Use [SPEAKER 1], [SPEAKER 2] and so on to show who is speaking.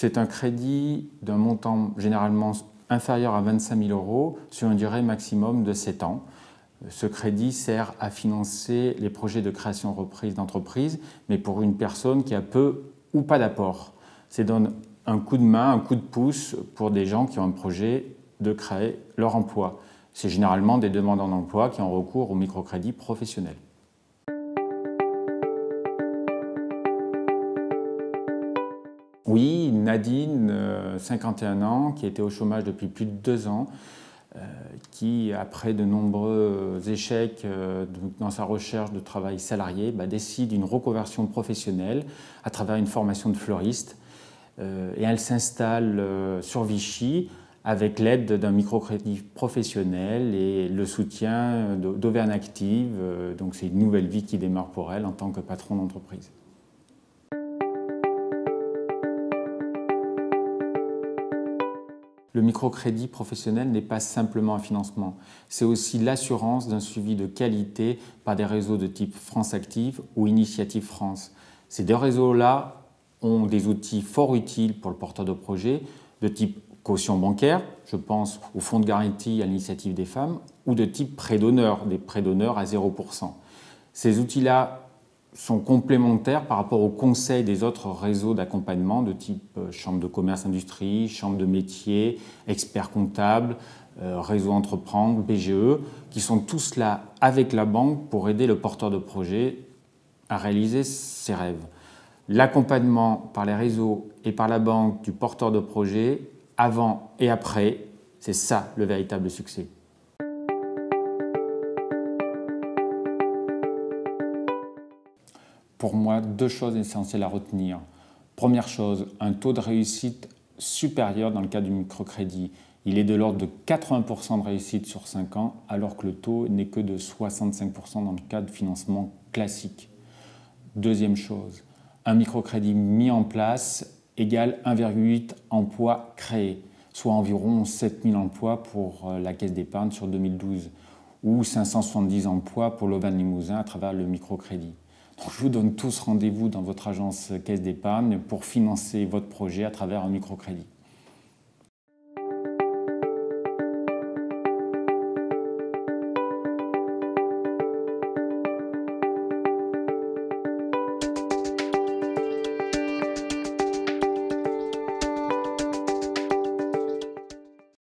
[SPEAKER 1] C'est un crédit d'un montant généralement inférieur à 25 000 € sur une durée maximum de 7 ans. Ce crédit sert à financer les projets de création-reprise d'entreprise, mais pour une personne qui a peu ou pas d'apport. Ça donne un coup de main, un coup de pouce pour des gens qui ont un projet de créer leur emploi. C'est généralement des demandeurs d'emploi qui ont recours au microcrédit professionnel. Oui, Nadine, 51 ans, qui était au chômage depuis plus de 2 ans, qui, après de nombreux échecs dans sa recherche de travail salarié, décide une reconversion professionnelle à travers une formation de fleuriste. Et elle s'installe sur Vichy avec l'aide d'un microcrédit professionnel et le soutien d'Auvergne Active. Donc c'est une nouvelle vie qui démarre pour elle en tant que patron d'entreprise. Le microcrédit professionnel n'est pas simplement un financement, c'est aussi l'assurance d'un suivi de qualité par des réseaux de type France Active ou Initiative France. Ces deux réseaux-là ont des outils fort utiles pour le porteur de projet, de type caution bancaire, je pense au fonds de garantie à l'initiative des femmes, ou de type prêt d'honneur, des prêts d'honneur à 0%. Ces outils-là sont complémentaires par rapport aux conseils des autres réseaux d'accompagnement de type chambre de commerce industrie, chambre de métier, experts comptables, réseau entreprendre, BGE, qui sont tous là avec la banque pour aider le porteur de projet à réaliser ses rêves. L'accompagnement par les réseaux et par la banque du porteur de projet, avant et après, c'est ça le véritable succès. Pour moi, 2 choses essentielles à retenir. Première chose, un taux de réussite supérieur dans le cas du microcrédit. Il est de l'ordre de 80% de réussite sur 5 ans, alors que le taux n'est que de 65% dans le cas de financement classique. Deuxième chose, un microcrédit mis en place égale 1,8 emplois créés, soit environ 7 000 emplois pour la Caisse d'épargne sur 2012, ou 570 emplois pour l'Auvergne Limousin à travers le microcrédit. Donc, je vous donne tous rendez-vous dans votre agence Caisse d'épargne pour financer votre projet à travers un microcrédit.